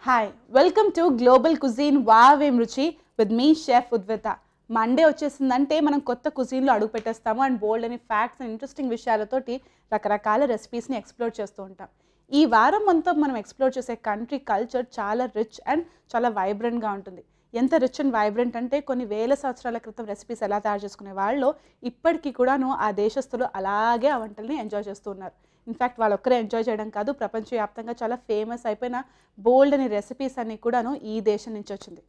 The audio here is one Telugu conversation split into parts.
Hi, welcome to Global Cuisine Vaavem Ruchi with me, Chef Udvita. Monday వచ్చేసిందంటే మనం కొత్త కుజీన్లో అడుగు పెట్టేస్తాము అండ్ బోల్డ్ అని ఫ్యాక్ట్స్ అండ్ ఇంట్రెస్టింగ్ విషయాలతోటి రకరకాల రెసిపీస్ని ఎక్స్ప్లోర్ చేస్తూ ఉంటాం. ఈ వారం అంతా మనం ఎక్స్ప్లోర్ చేసే కంట్రీ కల్చర్ చాలా రిచ్ అండ్ చాలా వైబ్రెంట్గా ఉంటుంది. ఎంత రిచ్ అండ్ వైబ్రెంట్ అంటే కొన్ని వేల సంవత్సరాల క్రితం రెసిపీస్ ఎలా తయారు చేసుకునే వాళ్ళు ఇప్పటికీ కూడాను ఆ దేశస్తులు అలాగే ఆ వంటల్ని ఎంజాయ్ చేస్తూ ఉన్నారు. ఇన్ఫ్యాక్ట్ వాళ్ళు ఒక్కరే ఎంజాయ్ చేయడం కాదు, ప్రపంచవ్యాప్తంగా చాలా ఫేమస్ అయిపోయిన బోల్డ్ అని రెసిపీస్ అన్నీ కూడాను ఈ దేశం నుంచి వచ్చింది.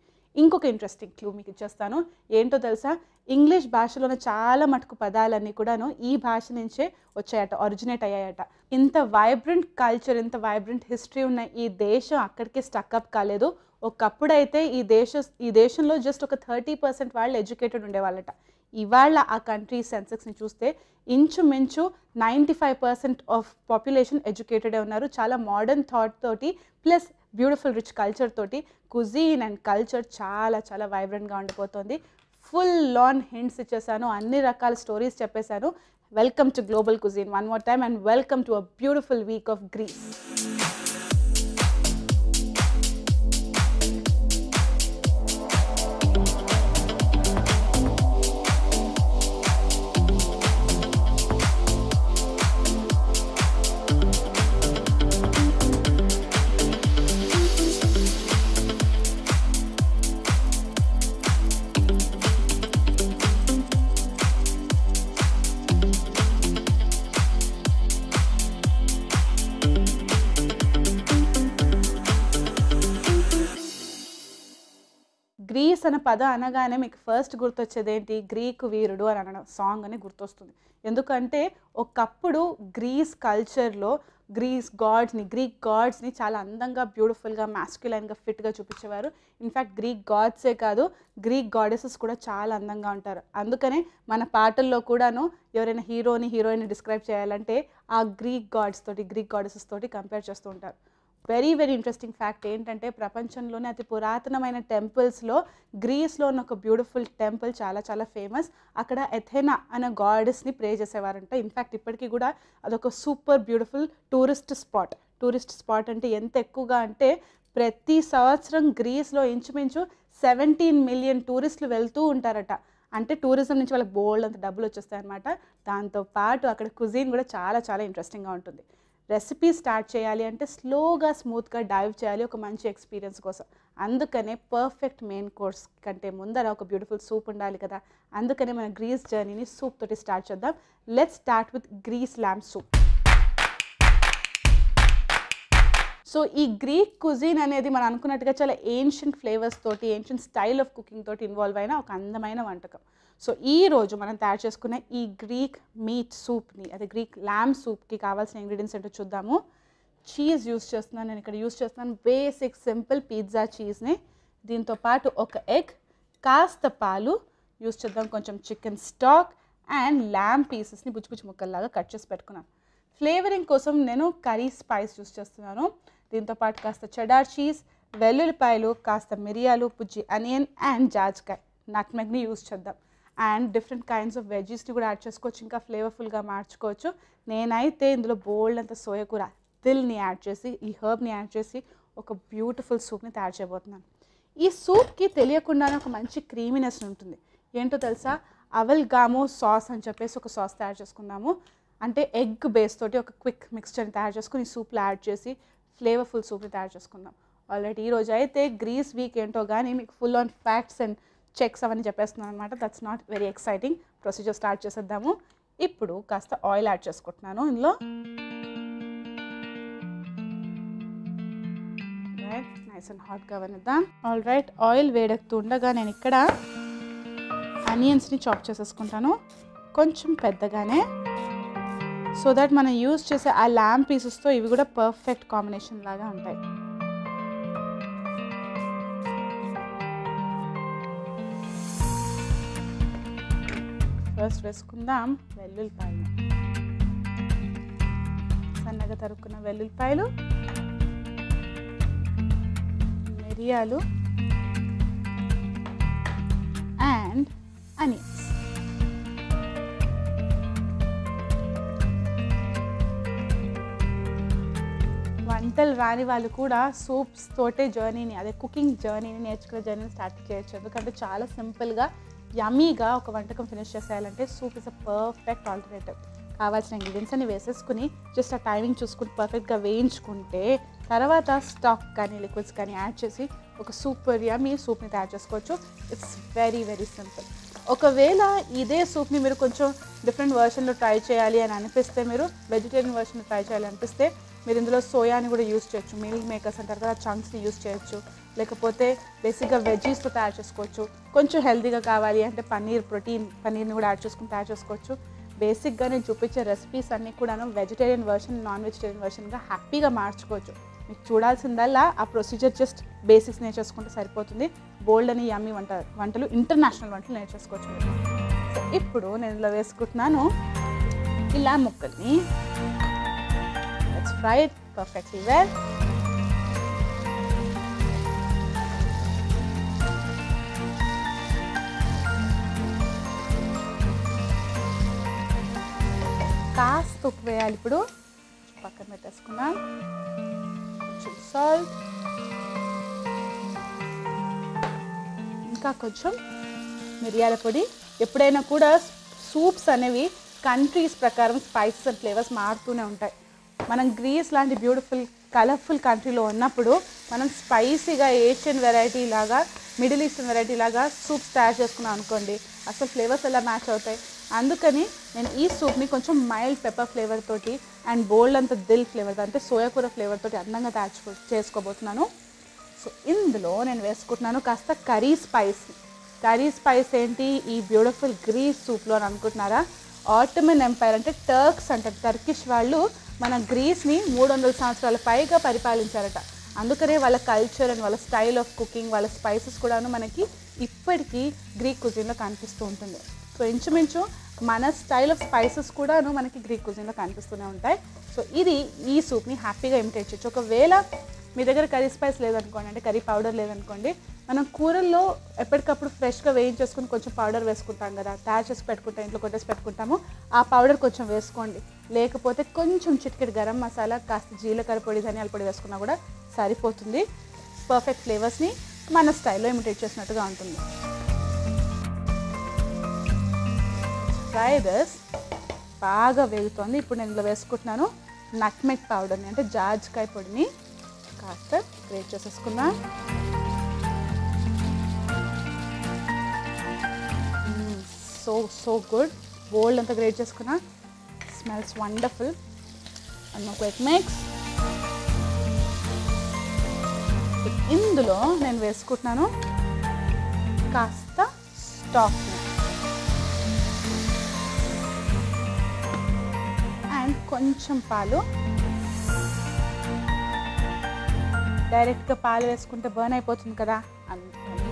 ఇంకొక ఇంట్రెస్టింగ్ క్లూ మీకు ఇచ్చేస్తాను. ఏంటో తెలుసా, ఇంగ్లీష్ భాషలోని చాలా మటుకు పదాలన్నీ కూడాను ఈ భాష నుంచే వచ్చాయట, ఒరిజినేట్ అయ్యాయట. ఇంత వైబ్రెంట్ కల్చర్, ఇంత వైబ్రెంట్ హిస్టరీ ఉన్న ఈ దేశం అక్కడికే స్టక్అప్ కాలేదు. ఒకప్పుడైతే ఈ దేశంలో జస్ట్ ఒక 30% వాళ్ళు ఎడ్యుకేటెడ్ ఉండేవాళ్ళట. ఇవాళ ఆ కంట్రీ సెన్సెక్స్ని చూస్తే ఇంచుమించు 95% ఆఫ్ పాపులేషన్ ఎడ్యుకేటెడే ఉన్నారు. చాలా మోడర్న్ థాట్ తోటి ప్లస్ బ్యూటిఫుల్ రిచ్ కల్చర్ తోటి కుజీన్ అండ్ కల్చర్ చాలా చాలా వైబ్రెంట్గా ఉండిపోతుంది. ఫుల్ ఆన్ హింట్స్ ఇచ్చేసాను, అన్ని రకాల స్టోరీస్ చెప్పేశాను. Welcome to global cuisine one more time and welcome to a beautiful week of Greece. Greece అనే పదం అనగానే మీకు ఫస్ట్ గుర్తొచ్చేది ఏంటి? గ్రీకు వీరుడు అని అనడం సాంగ్ అని గుర్తొస్తుంది. ఎందుకంటే ఒకప్పుడు గ్రీస్ కల్చర్లో గ్రీక్ గాడ్స్ని చాలా అందంగా, బ్యూటిఫుల్గా, మాస్క్యులైన్గా, ఫిట్గా చూపించేవారు. ఇన్ఫ్యాక్ట్ గ్రీక్ గాడ్సే కాదు, గ్రీక్ గాడెసెస్ కూడా చాలా అందంగా ఉంటారు. అందుకనే మన పాటల్లో కూడాను ఎవరైనా హీరోయిన్ని డిస్క్రైబ్ చేయాలంటే ఆ గ్రీక్ గాడెసెస్ తోటి కంపేర్ చేస్తూ ఉంటారు. వెరీ ఇంట్రెస్టింగ్ ఫ్యాక్ట్ ఏంటంటే ప్రపంచంలోనే అతి పురాతనమైన టెంపుల్స్లో గ్రీస్లో ఉన్న ఒక బ్యూటిఫుల్ టెంపుల్ చాలా చాలా ఫేమస్. అక్కడ ఎథెనా అనే గాడెస్ని ప్రే చేసేవారంట. ఇన్ఫ్యాక్ట్ ఇప్పటికీ కూడా అదొక సూపర్ బ్యూటిఫుల్ టూరిస్ట్ స్పాట్ అంటే ఎంత ఎక్కువగా అంటే ప్రతి సంవత్సరం గ్రీస్లో ఇంచుమించు 17 మిలియన్ టూరిస్టులు వెళ్తూ ఉంటారట. అంటే టూరిజం నుంచి వాళ్ళకి బోల్డ్ అంత డబ్బులు వచ్చేస్తాయి అన్నమాట. దాంతోపాటు అక్కడ కుజీన్ కూడా చాలా చాలా ఇంట్రెస్టింగ్గా ఉంటుంది. రెసిపీ స్టార్ట్ చేయాలి అంటే స్లోగా స్మూత్గా డైవ్ చేయాలి ఒక మంచి ఎక్స్పీరియన్స్ కోసం. అందుకనే పర్ఫెక్ట్ మెయిన్ కోర్స్ కంటే ముందర ఒక బ్యూటిఫుల్ సూప్ ఉండాలి కదా. అందుకనే మన గ్రీస్ జర్నీని సూప్ తోటి స్టార్ట్ చేద్దాం. Let's start with Greece lamb soup. So ఈ గ్రీక్ కుజీన్ అనేది మనం అనుకున్నట్టుగా చాలా ఏన్షియంట్ ఫ్లేవర్స్ తోటి, ఏన్షియంట్ స్టైల్ ఆఫ్ కుకింగ్ తోటి ఇన్వాల్వ్ అయిన ఒక అందమైన వంటకం. సో ఈరోజు మనం తయారు చేసుకునే ఈ గ్రీక్ మీట్ సూప్ని, అదే గ్రీక్ ల్యాంబ్ సూప్కి కావాల్సిన ఇంగ్రీడియంట్స్ ఏంటో చూద్దాము. చీజ్ యూస్ చేస్తున్నాను నేను ఇక్కడ. యూస్ చేస్తున్నాను బేసిక్ సింపుల్ పిజ్జా చీజ్ని. దీంతో పాటు ఒక ఎగ్, కాస్త పాలు యూస్ చేద్దాం, కొంచెం చికెన్ స్టాక్ అండ్ ల్యాంబ్ పీసెస్ని బుజ్జి ముక్కల్లాగా కట్ చేసి పెట్టుకున్నాను. ఫ్లేవరింగ్ కోసం నేను కర్రీ స్పైస్ యూస్ చేస్తున్నాను. దీంతోపాటు కాస్త చెడార్ చీజ్, వెల్లుల్లిపాయలు, కాస్త మిరియాలు, పుజ్జి ఆనియన్ అండ్ జాజికాయ, నట్మెగ్ని యూస్ చేద్దాం. అండ్ డిఫరెంట్ కైండ్స్ ఆఫ్ వెజీస్ని కూడా యాడ్ చేసుకోవచ్చు, ఇంకా ఫ్లేవర్ఫుల్గా మార్చుకోవచ్చు. నేనైతే ఇందులో బోల్డ్ అంత సోయా కూర, దిల్ని యాడ్ చేసి, ఈ హర్బ్ని యాడ్ చేసి ఒక బ్యూటిఫుల్ సూప్ని తయారు చేయబోతున్నాను. ఈ సూప్కి తెలియకుండానే ఒక మంచి క్రీమీనెస్ ఉంటుంది. ఏంటో తెలుసా, అవల్గామో సాస్ అని చెప్పేసి ఒక సాస్ తయారు చేసుకున్నాము. అంటే ఎగ్ బేస్ తోటి ఒక క్విక్ మిక్స్చర్ని తయారు చేసుకుని సూప్లో యాడ్ చేసి ఫ్లేవర్ఫుల్ సూప్ని తయారు చేసుకుందాం. ఆల్రెడీ ఈరోజు అయితే గ్రీస్ వీక్ ఏంటో కానీ మీకు full on facts and checks అవన్నీ చెప్పేస్తున్నాను అనమాట. That's not very exciting. Procedure start చేసేద్దాము. ఇప్పుడు కాస్త ఆయిల్ యాడ్ చేసుకుంటున్నాను ఇందులో. నైస్ అండ్ హాట్గా వనిద్దాం. ఆల్ రైట్, ఆయిల్ వేడెక్కుతూ ఉండగా నేను ఇక్కడ ఆనియన్స్ని చాప్ చేసేసుకుంటాను, కొంచెం పెద్దగానే, సో దట్ మనం యూజ్ చేసే ఆ ల్యాంబ్ పీసెస్తో ఇవి కూడా పర్ఫెక్ట్ కాంబినేషన్ లాగా ఉంటాయి. ఫస్ట్ వేసుకుందాం వెల్లుల్లిపాయలు, సన్నగా తరుక్కున్న వెల్లుల్లిపాయలు, మిరియాలు అండ్ ఆనియన్స్. వంటలు రాని వాళ్ళు కూడా సూప్స్ తోటే జర్నీని, అదే కుకింగ్ జర్నీని, నేర్చుకునే జర్నీని స్టార్ట్ చేయొచ్చు. ఎందుకంటే చాలా సింపుల్గా యమ్మీగా ఒక వంటకం ఫినిష్ చేసేయాలంటే soup is a perfect alternative. కావాల్సిన ఇంగ్రీడియంట్స్ అన్ని వేసేసుకుని జస్ట్ ఆ టైమింగ్ చూసుకుని పర్ఫెక్ట్గా వేయించుకుంటే తర్వాత స్టాక్ కానీ లిక్విడ్స్ కానీ యాడ్ చేసి ఒక సూపర్ యమ్మీ సూప్ని తయారు చేసుకోవచ్చు. It's very very simple. ఒకవేళ ఇదే సూప్ని మీరు కొంచెం డిఫరెంట్ వర్షన్లో ట్రై చేయాలి అని అనిపిస్తే, మీరు వెజిటేరియన్ వర్షన్లో ట్రై చేయాలి అనిపిస్తే మీరు ఇందులో సోయాని కూడా యూస్ చేయొచ్చు. మిల్ మేకర్స్ అంటారు కదా, చంక్స్ని యూస్ చేయొచ్చు. లేకపోతే బేసిక్గా వెజ్జీస్తో తయారు చేసుకోవచ్చు. కొంచెం హెల్తీగా కావాలి అంటే పన్నీర్ని కూడా యాడ్ చేసుకుని తయారు చేసుకోవచ్చు. బేసిక్గా నేను చూపించే రెసిపీస్ అన్నీ కూడాను వెజిటేరియన్ వర్షన్, నాన్ వెజిటేరియన్ వర్షన్గా హ్యాపీగా మార్చుకోవచ్చు. మీకు చూడాల్సిందల్లా ఆ ప్రొసీజర్ జస్ట్ బేసిక్స్ నేర్చేసుకుంటే సరిపోతుంది. బోల్డ్ అని యమ్మీ వంటలు, ఇంటర్నేషనల్ వంటలు నేర్చేసుకోవచ్చు మీరు. సో ఇప్పుడు నేను ఇలా వేసుకుంటున్నాను ఇలా ముక్కల్ని. Let's fry it perfectly well. కాస్త ఉప్పు వేయాలి. ఇప్పుడు పక్కన పెట్టేసుకున్నాం. కొంచెం సాల్ట్, ఇంకా కొంచెం మిరియాల పొడి. ఎప్పుడైనా కూడా సూప్స్ అనేవి కంట్రీస్ ప్రకారం స్పైసెస్ అండ్ ఫ్లేవర్స్ మారుతూనే ఉంటాయి. మనం గ్రీస్ లాంటి బ్యూటిఫుల్ కలర్ఫుల్ కంట్రీలో ఉన్నప్పుడు మనం స్పైసీగా ఏషియన్ వెరైటీ లాగా, మిడిల్ ఈస్టర్న్ వెరైటీ లాగా సూప్స్ తయారు చేసుకున్నాం అనుకోండి, అసలు ఫ్లేవర్స్ ఎలా మ్యాచ్ అవుతాయి. అందుకని నేను ఈ సూప్ని కొంచెం మైల్డ్ పెప్పర్ ఫ్లేవర్ తోటి అండ్ బోల్డ్ అంత దిల్ ఫ్లేవర్, అంటే సోయా కూర ఫ్లేవర్ తోటి అందంగా తయారు చేసుకోబోతున్నాను. సో ఇందులో నేను వేసుకుంటున్నాను కాస్త కర్రీ స్పైస్. కర్రీ స్పైస్ ఏంటి ఈ బ్యూటిఫుల్ గ్రీస్ సూప్లో అని అనుకుంటున్నారా? ఆటోమన్ ఎంపైర్ అంటే టర్క్స్ అంటారు, టర్కిష్ వాళ్ళు మన గ్రీస్ని 300 సంవత్సరాల పైగా పరిపాలించారట. అందుకనే వాళ్ళ కల్చర్ అండ్ వాళ్ళ స్టైల్ ఆఫ్ కుకింగ్, వాళ్ళ స్పైసెస్ కూడాను మనకి ఇప్పటికీ గ్రీక్ కుజిన్లో కనిపిస్తూ ఉంటుంది. సో ఇంచుమించు మన స్టైల్ ఆఫ్ స్పైసెస్ కూడాను మనకి గ్రీక్ కుజిన్లో కనిపిస్తూనే ఉంటాయి. సో ఈ సూప్ని హ్యాపీగా ఇమిటేట్ చేయొచ్చు. ఒకవేళ మీ దగ్గర కర్రీ స్పైస్ లేదనుకోండి, అంటే కర్రీ పౌడర్ లేదనుకోండి, మనం కూరల్లో ఎప్పటికప్పుడు ఫ్రెష్గా వేయించేసుకుని కొంచెం పౌడర్ వేసుకుంటాం కదా, తయారు చేసి పెట్టుకుంటాం, ఇంట్లో కొట్టేసి పెట్టుకుంటాము. ఆ పౌడర్ కొంచెం వేసుకోండి. లేకపోతే కొంచెం చిటికెడు గరం మసాలా, కాస్త జీలకర్ర పొడి, ధనియాల పొడి వేసుకున్నా కూడా సరిపోతుంది. పర్ఫెక్ట్ ఫ్లేవర్స్ని మన స్టైల్లో ఇమిటేట్ చేసినట్టుగా ఉంటుంది. Fry this. బాగా వేగుతోంది. ఇప్పుడు నేను ఇందులో వేసుకుంటున్నాను నట్మెగ్ పౌడర్ని, అంటే జాజికాయ పొడిని కాస్త గ్రేట్ చేసేసుకున్నా. So good. బోల్డ్ అంతా గ్రేట్ చేసుకున్నా. Smells wonderful. And quick mix. ఇందులో నేను వేసుకుంటున్నాను కాస్త స్టాక్ని అండ్ కొంచెం పాలు. డైరెక్ట్గా పాలు వేసుకుంటే బర్న్ అయిపోతుంది కదా, అందుకని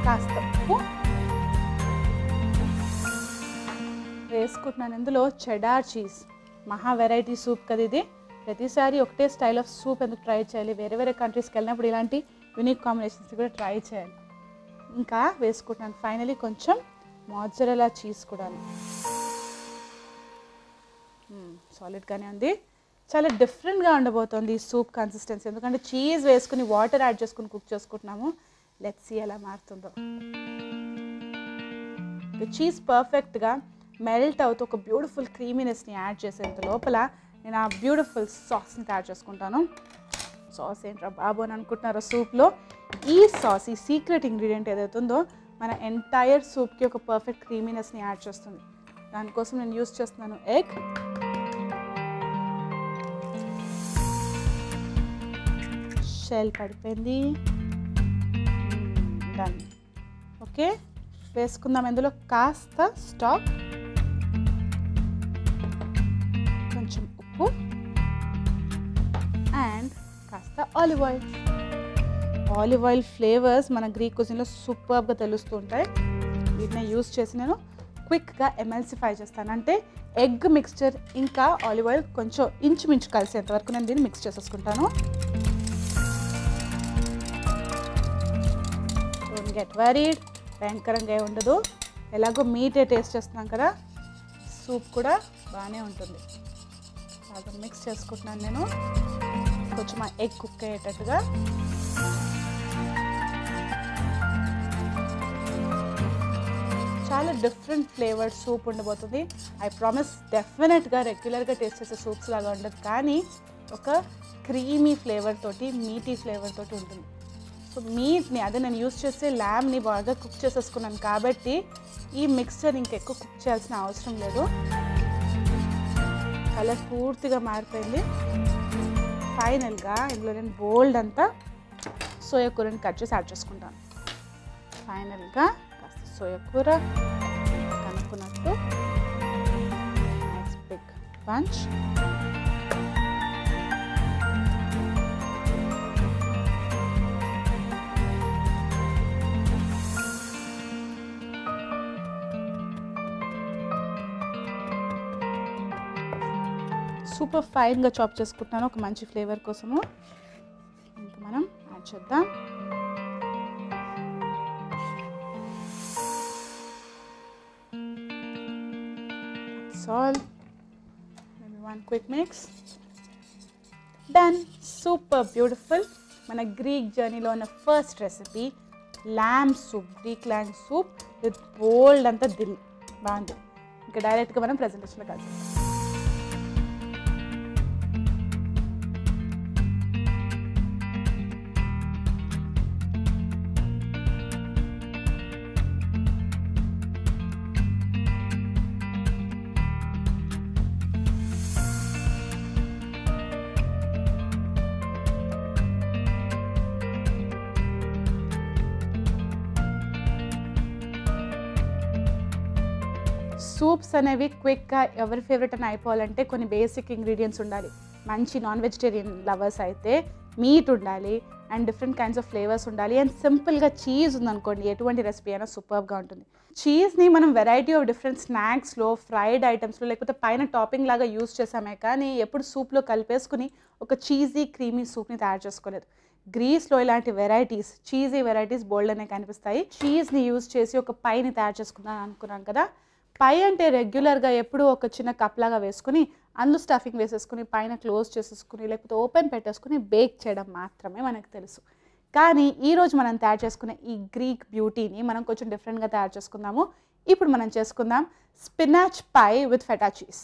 కాస్త ఉప్పు వేసుకుంటున్నాను. ఇందులో చెడార్ చీజ్. మహా వెరైటీ సూప్ కదా ఇది. ప్రతిసారి ఒకటే స్టైల్ ఆఫ్ సూప్ ఎందుకు ట్రై చేయాలి? వేరే వేరే కంట్రీస్కి వెళ్ళినప్పుడు ఇలాంటి యూనిక్ కాంబినేషన్స్ కూడా ట్రై చేయాలి. ఇంకా వేసుకుంటున్నాను ఫైనలీ కొంచెం మోజ్జరెల్లా చీజ్ కూడా. సాలిడ్గానే ఉంది. చాలా డిఫరెంట్గా ఉండబోతుంది ఈ సూప్ కన్సిస్టెన్సీ, ఎందుకంటే చీజ్ వేసుకుని వాటర్ యాడ్ చేసుకుని కుక్ చేసుకుంటున్నాము. లెట్స్ సీ ఎలా మారుతుందో. చీజ్ పర్ఫెక్ట్గా మెల్ట్ అవుతూ ఒక బ్యూటిఫుల్ క్రీమీనెస్ని యాడ్ చేసేంత లోపల నేను ఆ బ్యూటిఫుల్ సాస్ని తయారు చేసుకుంటాను. సాస్ ఏంట్రా బాబు అని అనుకుంటున్నారో సూప్లో. ఈ సాస్, ఈ సీక్రెట్ ఇంగ్రీడియంట్ ఏదైతుందో మన ఎంటైర్ సూప్కి ఒక పర్ఫెక్ట్ క్రీమీనెస్ని యాడ్ చేస్తుంది. దానికోసం నేను యూస్ చేస్తున్నాను ఎగ్. షెల్ పడిపోయింది. డన్. ఓకే, వేసుకుందాం ఇందులో కాస్త స్టాక్, కొంచెం ఉప్పు అండ్ కాస్త olive oil. Olive oil flavours మన గ్రీక్ కుజిన్లో సూపర్గా తెలుస్తూ ఉంటాయి. వీటిని యూస్ చేసి నేను క్విక్గా ఎమల్సిఫై చేస్తాను. అంటే ఎగ్ మిక్స్చర్ ఇంకా ఆలివ్ ఆయిల్ కొంచెం ఇంచుమించు కలిసేంత వరకు నేను దీన్ని మిక్స్ చేసేసుకుంటాను. డోంట్ గెట్ వరీడ్, భయంకరంగా ఉండదు. ఎలాగో మీటే టేస్ట్ చేస్తున్నాం కదా, సూప్ కూడా బాగానే ఉంటుంది. బాగా మిక్స్ చేసుకుంటున్నాను నేను, కొంచెం ఎగ్ కుక్ అయ్యేటట్టుగా. చాలా డిఫరెంట్ ఫ్లేవర్డ్ సూప్ ఉండబోతుంది. ఐ ప్రామిస్ డెఫినెట్గా రెగ్యులర్గా టేస్ట్ చేసే సూప్స్ లాగా ఉండదు, కానీ ఒక క్రీమీ ఫ్లేవర్ తోటి, మీటీ ఫ్లేవర్ తోటి ఉంటుంది. సో మీట్ని, అదే నేను యూస్ చేసే ల్యామ్ని బాగా కుక్ చేసేసుకున్నాను కాబట్టి ఈ మిక్స్చర్ ఇంకెక్కువ కుక్ చేయాల్సిన అవసరం లేదు. కలర్ పూర్తిగా మారిపోయింది. ఫైనల్గా ఇందులో నేను బోల్డ్ అంతా సోయా కూరని కట్ చేసి యాడ్ చేసుకుంటాను. ఫైనల్గా కాస్త సోయా కూర కనుక్కున్నట్టు నైస్ బిగ్ బంచ్. సూపర్ ఫైన్గా చాప్ చేసుకుంటున్నాను ఒక మంచి ఫ్లేవర్ కోసము. ఇంకా మనం యాడ్ చేద్దాం. Maybe one quick mix. Done. Super beautiful. మన గ్రీక్ జర్నీలో ఉన్న first recipe lamb soup, Greek lamb soup with bold అంతా దిల్. బాగుంది. ఇంకా డైరెక్ట్గా మనం ప్రెజెంటేషన్లో కలిసి సూప్స్ అనేవి క్విక్గా ఎవరి ఫేవరెట్ అని అయిపోవాలంటే కొన్ని బేసిక్ ఇంగ్రీడియంట్స్ ఉండాలి. మంచి నాన్ వెజిటేరియన్ లవర్స్ అయితే మీట్ ఉండాలి and different kinds of flavours ఉండాలి అండ్ సింపుల్గా చీజ్ ఉందనుకోండి, ఎటువంటి రెసిపీ అయినా సూపర్గా ఉంటుంది. చీజ్ని మనం వెరైటీ ఆఫ్ డిఫరెంట్ స్నాక్స్లో, ఫ్రైడ్ ఐటమ్స్లో, లేకపోతే పైన టాపింగ్ లాగా యూస్ చేసామే, కానీ ఎప్పుడు సూప్లో కలిపేసుకుని ఒక చీజీ క్రీమీ సూప్ని తయారు చేసుకోలేదు. గ్రీస్లో ఇలాంటి వెరైటీస్, చీజీ వెరైటీస్ బోల్డ్ అనే కనిపిస్తాయి. చీజ్ని యూజ్ చేసి ఒక పైని తయారు చేసుకుందాం అనుకున్నాను కదా. పై అంటే రెగ్యులర్గా ఎప్పుడూ ఒక చిన్న కప్ లాగా వేసుకుని అందులో స్టఫింగ్ వేసేసుకుని పైన క్లోజ్ చేసేసుకుని లేకపోతే ఓపెన్ పెట్టేసుకుని బేక్ చేయడం మాత్రమే మనకు తెలుసు. కానీ ఈరోజు మనం తయారు చేసుకునే ఈ గ్రీక్ బ్యూటీని మనం కొంచెం డిఫరెంట్గా తయారు చేసుకుందాము. ఇప్పుడు మనం చేసుకుందాం spinach pie with feta cheese.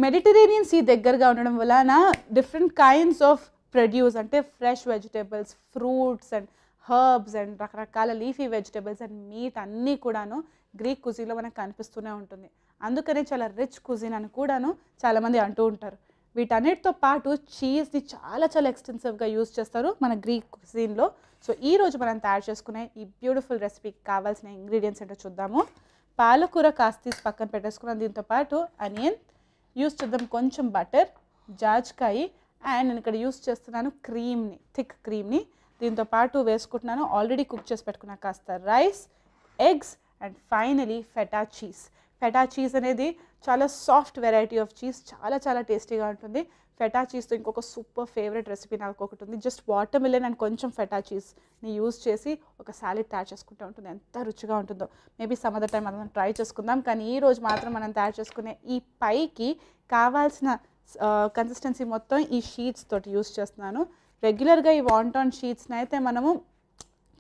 Mediterranean sea దగ్గరగా ఉండడం వలన డిఫరెంట్ కైండ్స్ ఆఫ్ ప్రొడ్యూస్ అంటే fresh vegetables, fruits and herbs and రకరకాల లీఫీ వెజిటేబుల్స్ అండ్ మీట్ అన్నీ కూడాను గ్రీక్ కుజీన్లో మనకు కనిపిస్తూనే ఉంటుంది. అందుకనే చాలా రిచ్ కుజీన్ అని కూడాను చాలామంది అంటూ ఉంటారు. వీటన్నిటితో పాటు చీజ్ని చాలా చాలా ఎక్స్టెన్సివ్గా యూజ్ చేస్తారు మన గ్రీక్ కుజీన్లో. సో ఈరోజు మనం తయారు చేసుకునే ఈ బ్యూటిఫుల్ రెసిపీకి కావాల్సిన ఇంగ్రీడియంట్స్ ఏంటో చూద్దాము. పాలకూర కాస్త తీసి పక్కన పెట్టేసుకున్నాను. దీంతో పాటు అనియన్ యూజ్ చేద్దాం, కొంచెం బటర్, జాజికాయ అండ్ నేను ఇక్కడ యూజ్ చేస్తున్నాను క్రీమ్ని, థిక్ క్రీమ్ని. దీంతో పాటు వేసుకుంటున్నాను ఆల్రెడీ కుక్ చేసి పెట్టుకున్న కాస్త rice, eggs and finally feta cheese. Feta cheese అనేది చాలా సాఫ్ట్ వెరైటీ ఆఫ్ చీజ్, చాలా చాలా టేస్టీగా ఉంటుంది. ఫెటా చీజ్తో ఇంకొక సూపర్ ఫేవరెట్ రెసిపీ నాకు ఒకటి ఉంది. జస్ట్ వాటర్ మిలన్ అండ్ కొంచెం ఫెటా చీజ్ని యూజ్ చేసి ఒక సాలెడ్ తయారు చేసుకుంటూ ఉంటుంది. ఎంత రుచిగా ఉంటుందో. మేబీ సమ్ అదర్ టైం మనం ట్రై చేసుకుందాం. కానీ ఈరోజు మాత్రం మనం తయారు చేసుకునే ఈ పైకి కావాల్సిన కన్సిస్టెన్సీ మొత్తం ఈ షీట్స్ తోటి యూజ్ చేస్తున్నాను. రెగ్యులర్గా ఈ వాంటాన్ షీట్స్ని అయితే మనము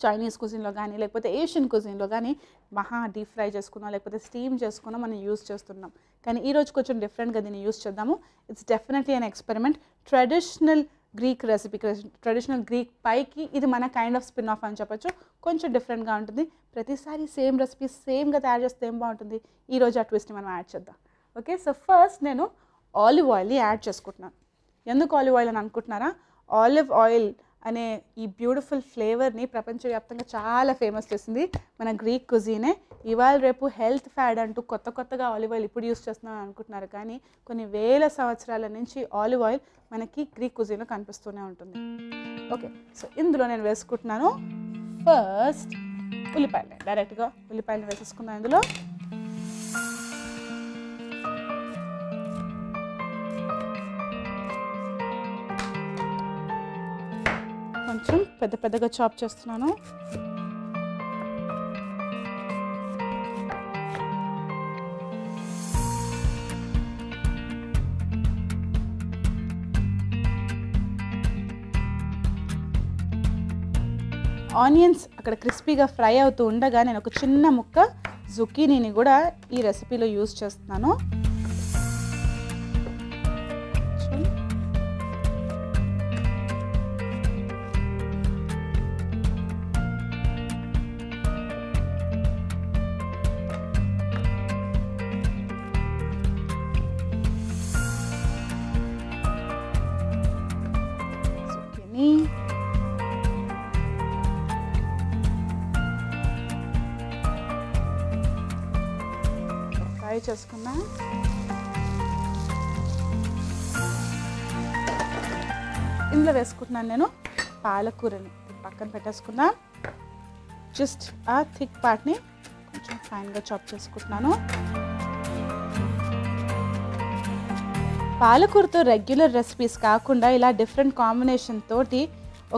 చైనీస్ కుజిన్లో కానీ లేకపోతే ఏషియన్ కుజిన్లో కానీ మహా డీప్ ఫ్రై చేసుకున్నాం లేకపోతే స్టీమ్ చేసుకున్నాం మనం యూజ్ చేస్తున్నాం. కానీ ఈరోజు కొంచెం డిఫరెంట్గా దీన్ని యూజ్ చేద్దాము. It's definitely an experiment. Traditional Greek recipe, traditional Greek పైకి ఇది మన కైండ్ ఆఫ్ స్పిన్ ఆఫ్ అని చెప్పొచ్చు. కొంచెం డిఫరెంట్గా ఉంటుంది. ప్రతిసారి సేమ్ రెసిపీ సేమ్గా తయారు చేస్తే ఏం బాగుంటుంది. ఈరోజు ఆ ట్విస్ట్ని మనం యాడ్ చేద్దాం. ఓకే, సో ఫస్ట్ నేను ఆలివ్ ఆయిల్ని యాడ్ చేసుకుంటున్నాను. ఎందుకు ఆలివ్ ఆయిల్ అని అనుకుంటున్నారా? ఆలివ్ ఆయిల్ అనే ఈ బ్యూటిఫుల్ ఫ్లేవర్ని ప్రపంచవ్యాప్తంగా చాలా ఫేమస్ చేసింది మన గ్రీక్ కుజీనే. ఇవాళ రేపు హెల్త్ ఫ్యాడ్ అంటూ కొత్తగా ఆలివ్ ఆయిల్ ఇప్పుడు యూస్ చేస్తున్నాం అనుకుంటున్నారు, కానీ కొన్ని వేల సంవత్సరాల నుంచి ఆలివ్ ఆయిల్ మనకి గ్రీక్ కుజీన్లో కనిపిస్తూనే ఉంటుంది. ఓకే, సో ఇందులో నేను వేసుకుంటున్నాను ఫస్ట్ ఉల్లిపాయలు. డైరెక్ట్గా ఉల్లిపాయలు వేసేసుకున్నాను ఇందులో. కొంచెం పెద్దగా చాప్ చేస్తున్నాను. ఆనియన్స్ అక్కడ క్రిస్పీగా ఫ్రై అవుతూ ఉండగా నేను ఒక చిన్న ముక్క జుకీనీని కూడా ఈ రెసిపీలో యూజ్ చేస్తున్నాను. ఫ్రై చేసుకున్నా. ఇందులో వేసుకుంటున్నాను నేను పాలకూరని పక్కన పెట్టేసుకున్నా. జస్ట్ ఆ థిక్ పార్ట్ని కొంచెం ఫైన్గా చాప్ చేసుకుంటున్నాను. పాలకూరతో రెగ్యులర్ రెసిపీస్ కాకుండా ఇలా డిఫరెంట్ కాంబినేషన్ తోటి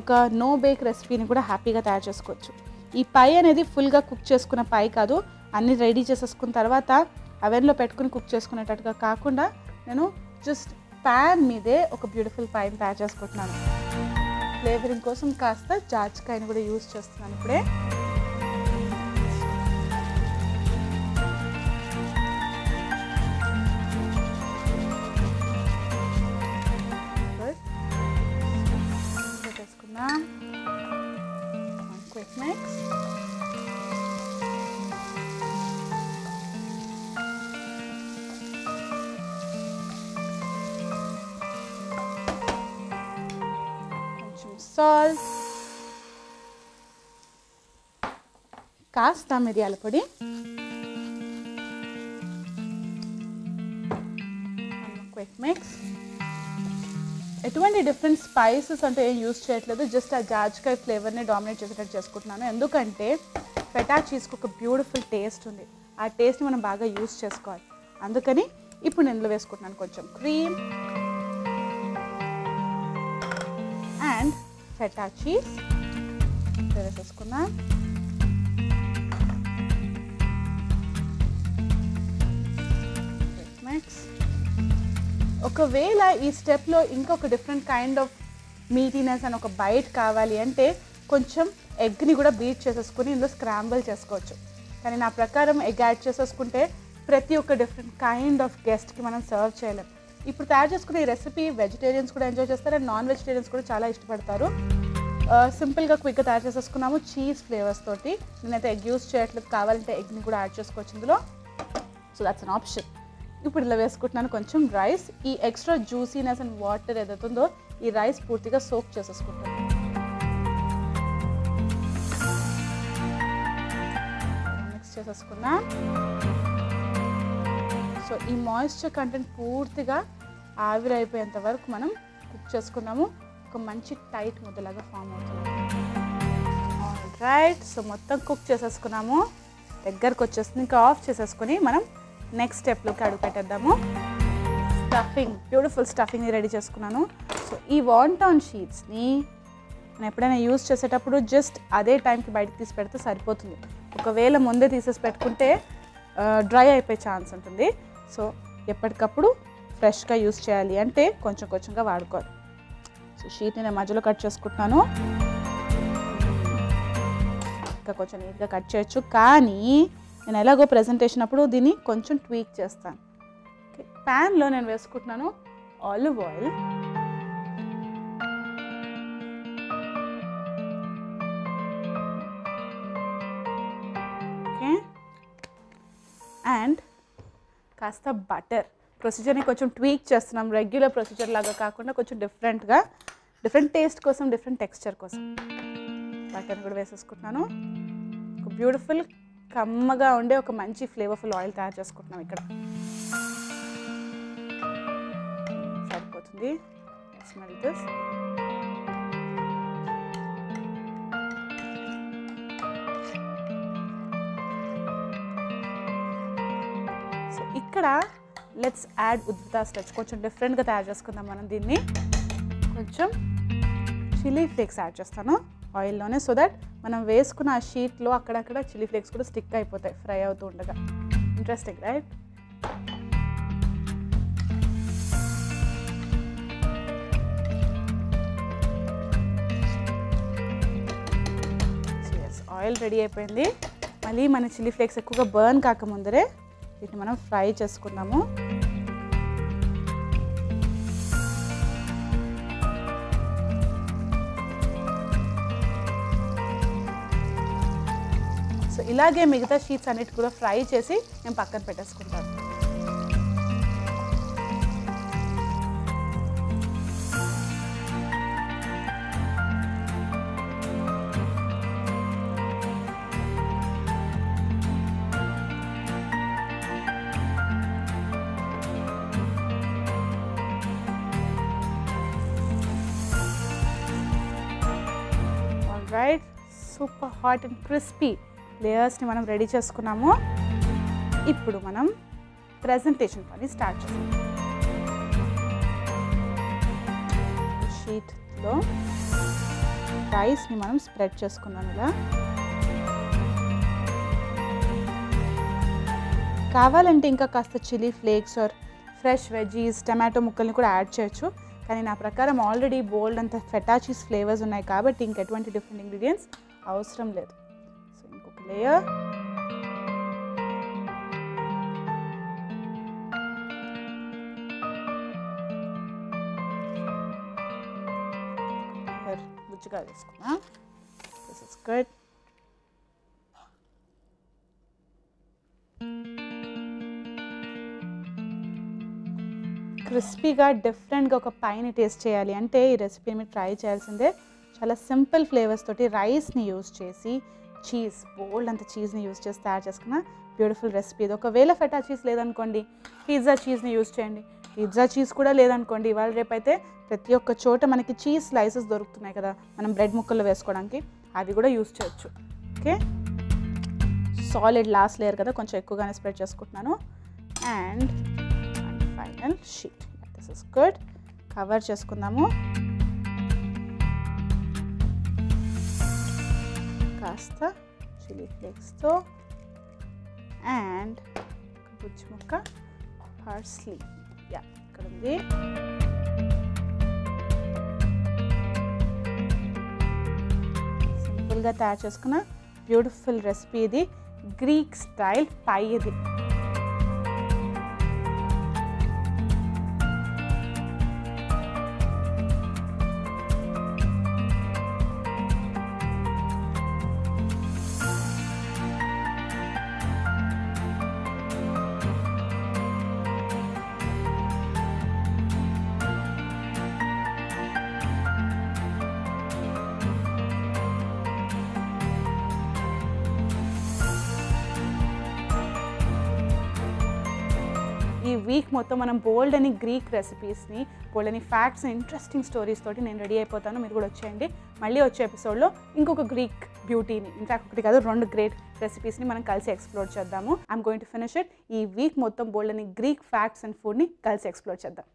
ఒక నో బేక్ రెసిపీని కూడా హ్యాపీగా తయారు చేసుకోవచ్చు. ఈ పై అనేది ఫుల్గా కుక్ చేసుకున్న పై కాదు, అన్నీ రెడీ చేసేసుకున్న తర్వాత అవెన్లో పెట్టుకుని కుక్ చేసుకునేటట్టుగా కాకుండా నేను జస్ట్ ప్యాన్ మీదే ఒక బ్యూటిఫుల్ పైని తయారు చేసుకుంటున్నాను. ఫ్లేవరింగ్ కోసం కాస్త జాజికాయని కూడా యూజ్ చేస్తున్నాను ఇప్పుడే. పెట్టేసుకుందాం. Quick mix. సాల్ట్, కాస్త మిరియాల పొడి, క్విక్ మిక్స్. ఎటువంటి డిఫరెంట్ స్పైసెస్ అంటే ఏం యూజ్ చేయట్లేదు, జస్ట్ ఆ జాజికాయ ఫ్లేవర్ని డామినేట్ చేసేటట్టు చేసుకుంటున్నాను. ఎందుకంటే ఫెటా చీజ్కి ఒక బ్యూటిఫుల్ టేస్ట్ ఉంది, ఆ టేస్ట్ని మనం బాగా యూజ్ చేసుకోవాలి. అందుకని ఇప్పుడు నేను ఇందులో వేసుకుంటున్నాను కొంచెం క్రీమ్ అండ్ ఫెటా చీజ్ వేసేసుకున్నా. మిక్స్. ఒకవేళ ఈ స్టెప్లో ఇంకొక డిఫరెంట్ కైండ్ ఆఫ్ మీటీనెస్ అని ఒక బైట్ కావాలి అంటే కొంచెం ఎగ్ని కూడా బీట్ చేసేసుకుని ఇందులో స్క్రాంబుల్ చేసుకోవచ్చు. కానీ నా ప్రకారం ఎగ్ యాడ్ చేసేసుకుంటే ప్రతి ఒక్క డిఫరెంట్ కైండ్ ఆఫ్ గెస్ట్కి మనం సర్వ్ చేయలేం. ఇప్పుడు తయారు చేసుకునే ఈ రెసిపీ వెజిటేరియన్స్ కూడా ఎంజాయ్ చేస్తారు అండ్ నాన్ వెజిటేరియన్స్ కూడా చాలా ఇష్టపడతారు. సింపుల్గా క్విక్గా తయారు చేసేసుకున్నాము చీజ్ ఫ్లేవర్స్ తోటి. నేనైతే ఎగ్ యూస్ చేయట్లేదు, కావాలంటే ఎగ్ని కూడా యాడ్ చేసుకోవచ్చు ఇందులో. So that's an option. ఇప్పుడు ఇలా వేసుకుంటున్నాను కొంచెం రైస్. ఈ ఎక్స్ట్రా జ్యూసీనెస్ అండ్ వాటర్ ఏదైతుందో ఈ రైస్ పూర్తిగా సోక్ చేసేసుకుంటాను. మిక్స్ చేసేసుకున్నా. సో ఈ మాయిశ్చర్ కంటెంట్ పూర్తిగా ఆవిరైపోయేంత వరకు మనం కుక్ చేసుకున్నాము. ఒక మంచి టైట్ ముద్దలాగా ఫామ్ అవుతుంది. రైట్, సో మొత్తం కుక్ చేసేసుకున్నాము, దగ్గరకు వచ్చేస్తుంది. ఇంకా ఆఫ్ చేసేసుకుని మనం నెక్స్ట్ స్టెప్లోకి అడుగు పెట్టేద్దాము. స్టఫింగ్, బ్యూటిఫుల్ స్టఫింగ్ని రెడీ చేసుకున్నాను. సో ఈ వాంటాన్ షీట్స్ని మనం ఎప్పుడైనా యూజ్ చేసేటప్పుడు జస్ట్ అదే టైంకి బయటకు తీసి పెడితే సరిపోతుంది. ఒకవేళ ముందే తీసేసి పెట్టుకుంటే డ్రై అయిపోయే ఛాన్స్ ఉంటుంది. సో ఎప్పటికప్పుడు ఫ్రెష్గా యూజ్ చేయాలి అంటే కొంచెం కొంచెంగా వాడుకోవాలి. సో షీట్ని నేను మధ్యలో కట్ చేసుకుంటున్నాను. ఇంకా కొంచెం నీట్గా కట్ చేయొచ్చు, కానీ నేను ఎలాగో ప్రెజెంటేషన్ అప్పుడు దీన్ని కొంచెం ట్వీక్ చేస్తాను. ఓకే, ప్యాన్లో నేను వేసుకుంటున్నాను ఆలివ్ ఆయిల్. ఓకే, అండ్ కాస్త బటర్. ప్రొసీజర్ని కొంచెం ట్వీక్ చేస్తున్నాం, రెగ్యులర్ ప్రొసీజర్ లాగా కాకుండా కొంచెం డిఫరెంట్గా, డిఫరెంట్ టేస్ట్ కోసం, డిఫరెంట్ టెక్స్చర్ కోసం బటర్ని కూడా వేసేసుకుంటున్నాను. ఒక బ్యూటిఫుల్ కమ్మగా ఉండే ఒక మంచి ఫ్లేవర్ఫుల్ ఆయిల్ తయారు చేసుకుంటున్నాం ఇక్కడ. సరిపోతుంది. Smell this. సో ఇక్కడ లెట్స్ యాడ్ ఉద్భుత స్టెప్స్. కొంచెం డిఫరెంట్గా తయారు చేసుకుందాం మనం దీన్ని. కొంచెం చిల్లీ ఫ్లేక్స్ యాడ్ చేస్తాను ఆయిల్లోనే, సో దట్ మనం వేసుకున్న ఆ షీట్లో అక్కడక్కడ చిల్లీ ఫ్లేక్స్ కూడా స్టిక్ అయిపోతాయి ఫ్రై అవుతూ ఉండగా. Interesting, right? ఆయిల్ రెడీ అయిపోయింది. మళ్ళీ మన చిల్లీ ఫ్లేక్స్ ఎక్కువగా బర్న్ కాకముందరే వీటిని మనం ఫ్రై చేసుకుందాము. సో ఇలాగే మిగతా షీట్స్ అన్నిటి కూడా ఫ్రై చేసి నేను పక్కన పెట్టేసుకుంటాను. Right, super hot and crispy లేయర్స్ని మనం రెడీ చేసుకున్నాము. ఇప్పుడు మనం ప్రెజెంటేషన్ పని స్టార్ట్ చేస్తాం. షీట్లో రైస్ని మనం స్ప్రెడ్ చేసుకున్నాం. ఇలా కావాలంటే ఇంకా కాస్త chilli flakes or fresh veggies, tomato ముక్కల్ని కూడా యాడ్ చేయొచ్చు. కానీ నా ప్రకారం ఆల్రెడీ బోల్డ్ అంత ఫెటా చీజ్ ఫ్లేవర్స్ ఉన్నాయి కాబట్టి ఇంకెటువంటి డిఫరెంట్ ఇంగ్రీడియంట్స్ అవసరం లేదు. సో ఇంకొక లేయర్, బుజ్జిగా వేసుకున్నా. This is good. క్రిస్పీగా డిఫరెంట్గా ఒక పైని టేస్ట్ చేయాలి అంటే ఈ రెసిపీని మీరు ట్రై చేయాల్సిందే. చాలా సింపుల్ ఫ్లేవర్స్ తోటి రైస్ని యూజ్ చేసి చీజ్, బోల్డ్ అంత చీజ్ని యూజ్ చేసి తయారు చేసుకున్న బ్యూటిఫుల్ రెసిపీ ఇది. ఒకవేళ ఫెటా చీజ్ లేదనుకోండి, పిజ్జా చీజ్ని యూజ్ చేయండి. పిజ్జా చీజ్ కూడా లేదనుకోండి, ఇవాళ రేపైతే ప్రతి ఒక్క చోట మనకి చీజ్ స్లైసెస్ దొరుకుతున్నాయి కదా, మనం బ్రెడ్ ముక్కలు వేసుకోవడానికి, అవి కూడా యూజ్ చేయొచ్చు. ఓకే, సాలిడ్ లాస్ట్ లేయర్ కదా, కొంచెం ఎక్కువగానే స్ప్రెడ్ చేసుకుంటున్నాను. And final sheet. This is good. Cover చేసుకుందాము. కాస్త చిల్లీ ఫ్లేక్స్తో అండ్ బుజ్జి ముక్క పార్స్లీ. యా, ఇక్కడ ఉంది. సింపుల్గా తయారు చేసుకున్న బ్యూటిఫుల్ రెసిపీ ఇది. గ్రీక్ స్టైల్ పై ఇది. ఈ వీక్ మొత్తం మనం బోల్డ్ అని గ్రీక్ రెసిపీస్ని, బోల్డ్ అని ఫ్యాక్ట్స్, ఇంట్రెస్టింగ్ స్టోరీస్ తోటి నేను రెడీ అయిపోతాను. మీరు కూడా వచ్చేయండి. మళ్ళీ వచ్చే ఎపిసోడ్లో ఇంకొక గ్రీక్ బ్యూటీని, ఇన్ఫాక్ట్ ఒకటి కాదు 2 గ్రేట్ రెసిపీస్ని మనం కలిసి ఎక్స్ప్లోర్ చేద్దాము. I'm going to finish it. ఈ వీక్ మొత్తం బోల్డ్ అని గ్రీక్ ఫ్యాక్ట్స్ అండ్ ఫుడ్ని కలిసి ఎక్స్ప్లోర్ చేద్దాం.